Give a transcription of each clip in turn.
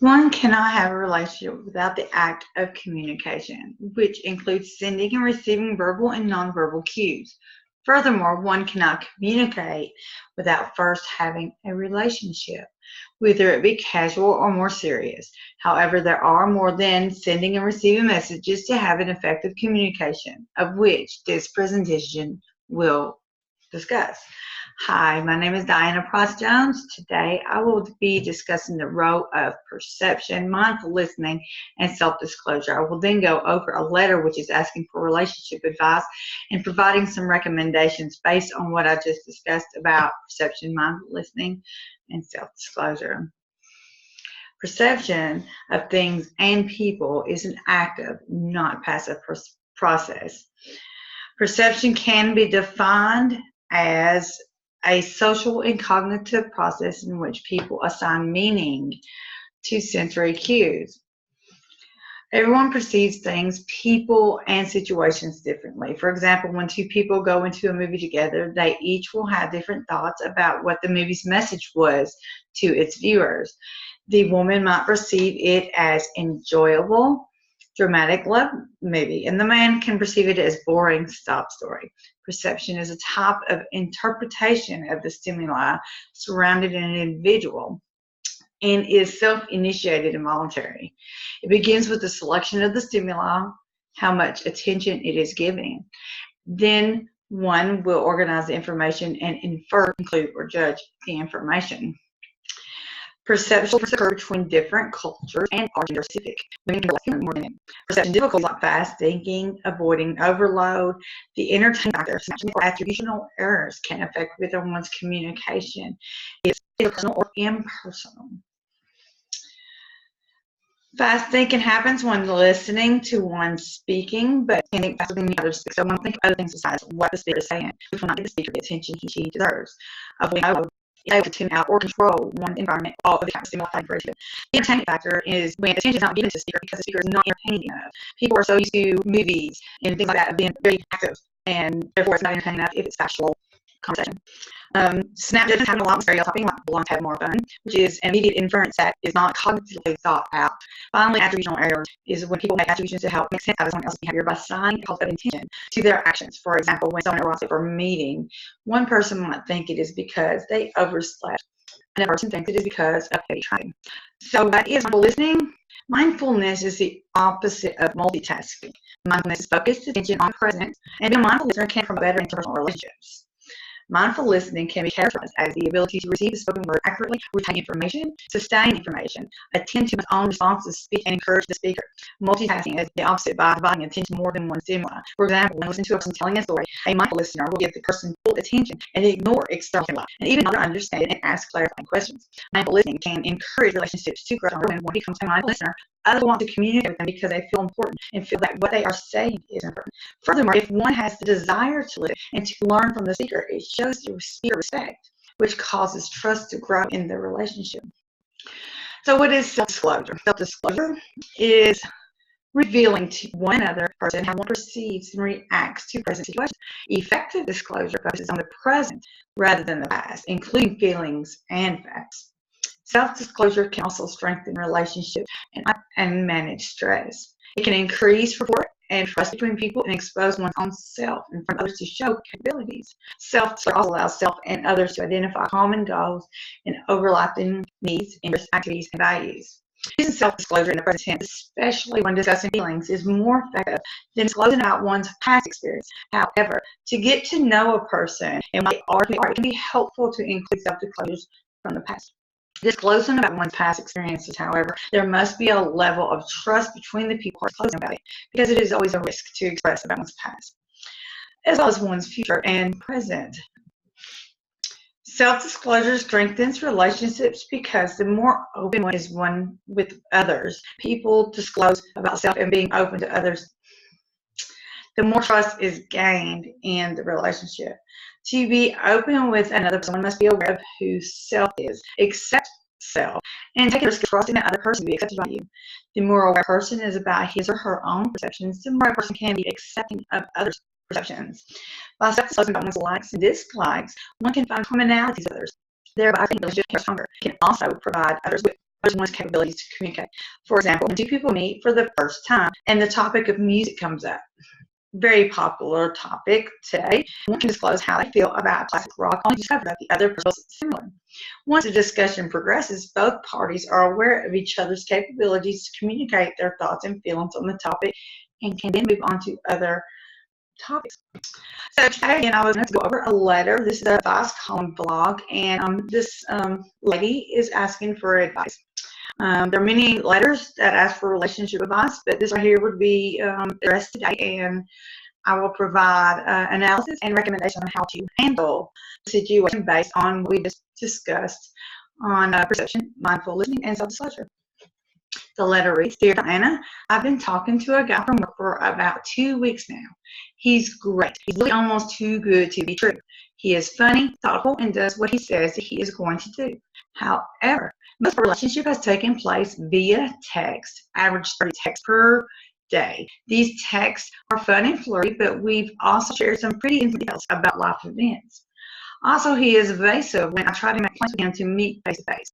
One cannot have a relationship without the act of communication, which includes sending and receiving verbal and nonverbal cues. Furthermore, one cannot communicate without first having a relationship, whether it be casual or more serious. However, there are more than sending and receiving messages to have an effective communication, of which this presentation will discuss. Hi, my name is Diana Pryce-Jones. Today I will be discussing the role of perception, mindful listening, and self-disclosure. I will then go over a letter which is asking for relationship advice and providing some recommendations based on what I just discussed about perception, mindful listening, and self-disclosure. Perception of things and people is an active, not passive process. Perception can be defined as a social and cognitive process in which people assign meaning to sensory cues. Everyone perceives things, people, and situations differently. For example, when two people go into a movie together, they each will have different thoughts about what the movie's message was to its viewers. The woman might perceive it as enjoyable, dramatic love movie, and the man can perceive it as boring sob story. Perception is a type of interpretation of the stimuli surrounding an individual and is self-initiated and voluntary. It begins with the selection of the stimuli, how much attention it is giving. Then one will organize the information and infer, conclude, or judge the information. Perception occurs between different cultures and are gender specific. Women can relate more than men. Perception difficulties like fast thinking, avoiding overload, the entertainment factor, or attributional errors can affect whether one's communication is personal or impersonal. Fast thinking happens when listening to one speaking, but can think faster than the other speak. So one think other things besides what the speaker is saying, which will not give the speaker the attention she deserves. Avoiding overload is able to tune out or control one environment all of the time stimuli for. The entertainment factor is when attention is not given to the speaker because the speaker is not entertaining enough. People are so used to movies and things like that of being very active, and therefore it's not entertaining enough if it's factual conversation. Snap judgments having a lot of stereotyping, like blondes have more fun, which is an immediate inference that is not cognitively thought out. Finally, attributional errors is when people make attributions to help make sense out of someone else's behavior by assigning a cause of intention to their actions. For example, when someone arrives for a meeting, one person might think it is because they overslept. Another person thinks it is because of heavy training. So what is mindful listening? Mindfulness is the opposite of multitasking. Mindfulness is focused attention on present, and being a mindful listener can promote better interpersonal relationships. Mindful listening can be characterized as the ability to receive the spoken word accurately, retain information, sustain information, attend to one's own responses, speak, and encourage the speaker. Multitasking is the opposite by dividing attention to more than one stimuli. For example, when listening to a person telling a story, a mindful listener will give the person full attention and ignore external stimuli, and even not understand and ask clarifying questions. Mindful listening can encourage relationships to grow stronger when one becomes a mindful listener. Others want to communicate with them because they feel important and feel that what they are saying is important. Furthermore, if one has the desire to listen and to learn from the speaker, it shows the speaker respect, which causes trust to grow in the relationship. So what is self-disclosure? Self-disclosure is revealing to one another person how one perceives and reacts to present situations. Effective disclosure focuses on the present rather than the past, including feelings and facts. Self-disclosure can also strengthen relationships and manage stress. It can increase rapport and trust between people and expose one's own self in front of others to show capabilities. Self-disclosure also allows self and others to identify common goals and overlapping needs, interests, activities, and values. Using self-disclosure in the present tense, especially when discussing feelings, is more effective than disclosing about one's past experience. However, to get to know a person and what they are, it can be helpful to include self-disclosures from the past. Disclosing about one's past experiences, however, there must be a level of trust between the people who are disclosing about it, because it is always a risk to express about one's past, as well as one's future and present. Self-disclosure strengthens relationships because the more open one is one with others, people disclose about self and being open to others, the more trust is gained in the relationship. To be open with another person, one must be aware of who self is, accept self, and take a risk of trusting that other person to be accepted by you. The more aware a person is about his or her own perceptions, the more a person can be accepting of others' perceptions. By self-disclosing about one's likes and dislikes, one can find commonalities with others, thereby making the relationship stronger. It can also provide others with there's one's capabilities to communicate. For example, when two people meet for the first time and the topic of music comes up, very popular topic today. One can disclose how they feel about classic rock, only discover that the other person feels similar. Once the discussion progresses, both parties are aware of each other's capabilities to communicate their thoughts and feelings on the topic and can then move on to other topics. So today, again, I was going to go over a letter. This is a advice column blog, and this lady is asking for advice. There are many letters that ask for relationship advice, but this right here would be addressed today, and I will provide analysis and recommendation on how to handle the situation based on what we just discussed on perception, mindful listening, and self-disclosure. The letter reads, Dear Diana, I've been talking to a guy from work for about 2 weeks now. He's great. He's really almost too good to be true. He is funny, thoughtful, and does what he says that he is going to do. However, most of our relationship has taken place via text, average 30 texts per day. These texts are fun and flirty, but we've also shared some pretty intimate details about life events. Also, he is evasive when I try to make plans with him to meet face to face.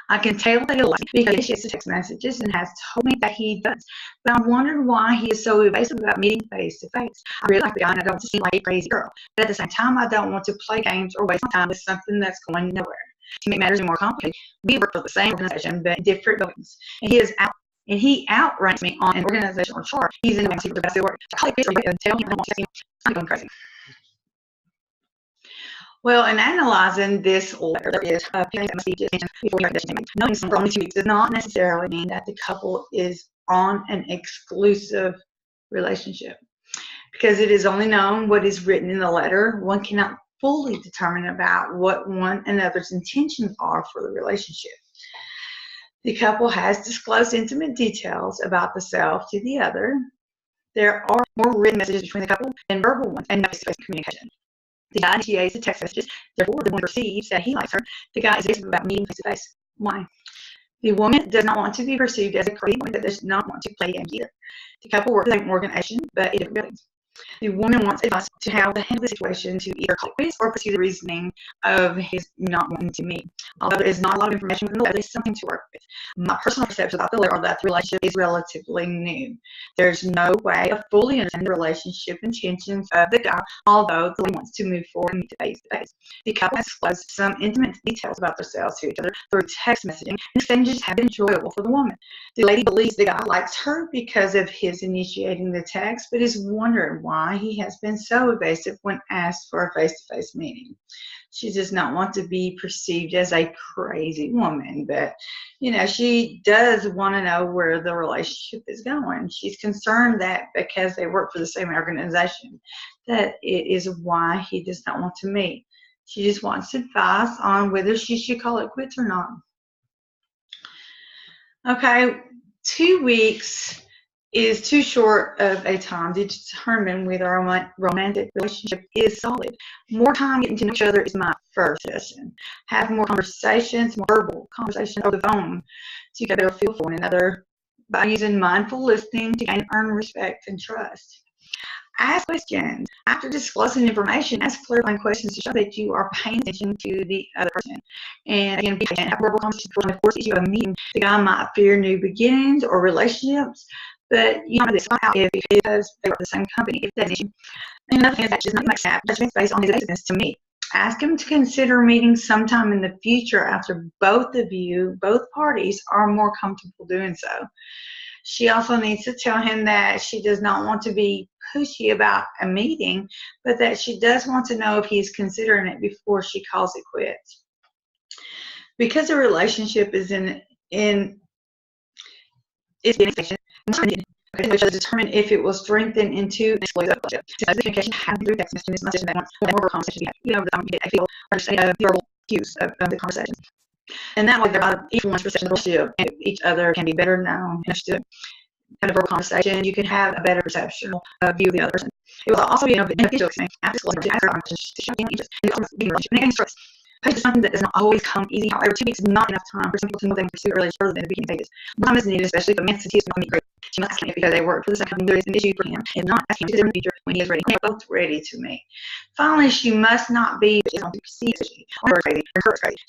I can tell that he likes me because he initiates the text messages and has told me that he does. But I'm wondering why he is so evasive about meeting face to face. I really like the guy and I don't want to seem like a crazy girl. But at the same time, I don't want to play games or waste my time with something that's going nowhere. To make matters more complicated, we work for the same organization but different buildings. And he outranks me on an organizational chart. He's in the secret, but I still work. I call it and tell him I don't want to see him. I'm going crazy. Well, in analyzing this letter, there is feelings that must be attention before we make a decision. Knowing someone for only 2 weeks does not necessarily mean that the couple is on an exclusive relationship. Because it is only known what is written in the letter, one cannot fully determine about what one another's intentions are for the relationship. The couple has disclosed intimate details about the self to the other. There are more written messages between the couple than verbal ones, and no face-to-face communication. The guy initiates the text messages, therefore the woman perceives that he likes her. The guy is evasive about meeting face-to-face. Why? The woman does not want to be perceived as a crazy woman that does not want to play games either. The couple work in the same organization, but in different buildings. The woman wants advice to how to handle the situation, to either call it quits or pursue the reasoning of his not wanting to meet. Although there is not a lot of information within the letter, there's something to work with. My personal perception about the letter are that the relationship is relatively new. There's no way of fully understanding the relationship intentions of the guy, although the lady wants to move forward and meet face to face. The couple has disclosed some intimate details about themselves to each other through text messaging, and exchanges have been enjoyable for the woman. The lady believes the guy likes her because of his initiating the text, but is wondering why he has been so evasive when asked for a face-to-face meeting. She does not want to be perceived as a crazy woman, but she does want to know where the relationship is going. She's concerned that because they work for the same organization, that it is why he does not want to meet. She just wants advice on whether she should call it quits or not. Okay, 2 weeks is too short of a time to determine whether a romantic relationship is solid. More time getting to know each other is my first suggestion. Have more conversations, more verbal conversations over the phone to get a better feel for one another by using mindful listening to gain and earn respect and trust. Ask questions. After disclosing information, ask clarifying questions to show that you are paying attention to the other person. And again, be patient. Have verbal conversations before the force issue of a meeting. The guy might fear new beginnings or relationships, but you know this out if because they work for the same company. If that's an issue. And another thing is that does not make snap judgments based on his evasiveness to me. Ask him to consider meeting sometime in the future after both parties are more comfortable doing so. She also needs to tell him that she does not want to be pushy about a meeting, but that she does want to know if he's considering it before she calls it quits. Because a relationship is in its beginning station, to determine if it will strengthen into an exclusive relationship. Since the communication happens through text messaging, this message that wants more conversation we have, over time, get a feel, understand verbal cues of the conversation. And that way, each one's perception of the relationship and each other can be better known and understood. Kind of verbal conversation, you can have a better perception view of the other person. It will also be an beneficial experience after school to ask questions to show interest in the relationship and gain trust. Patience is something that does not always come easy. However, 2 weeks is not enough time for some people to know they can pursue early further than the beginning stages. More time is needed, especially if a man's sensitivity is not meet great. She must ask him if because they work for the same company there is an issue for him, and not ask him to consider in the future when he is ready. They are both ready to meet. Finally, she must not be crazy or crazy.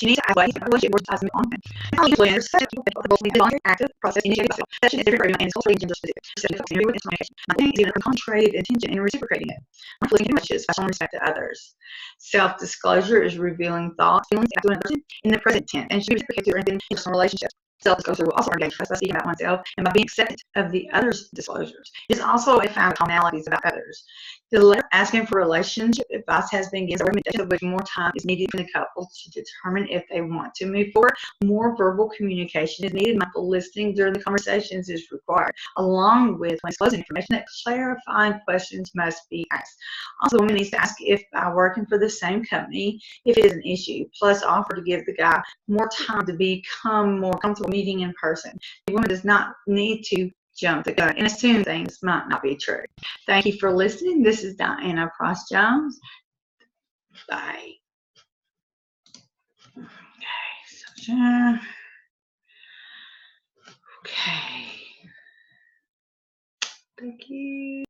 She needs to ask why he's what she ties on him. Finally, there's such a long active process initiated by session is different for everyone and is culturally and gender specific. Session focusing with information. My thing is either concentrated attention and reciprocating it. Mindfully messages, special respect to others. Self-disclosure is revealing thoughts, feelings, to another person in the present tense, and she reciprocates it in personal relationships. Self-disclosure will also engage us by speaking about oneself and by being accepted of the other's disclosures. It is also a found commonalities about others. The letter asking for relationship advice has been given, a recommendation of which more time is needed for the couple to determine if they want to move forward. More verbal communication is needed. Mindful listening during the conversations is required, along with when disclosing information that clarifying questions must be asked. Also, the woman needs to ask if by working for the same company, if it is an issue, plus offer to give the guy more time to become more comfortable meeting in person. The woman does not need to jump the gun and assume things might not be true. Thank you for listening. This is Diana Pryce-Jones. Bye. Okay. Thank you.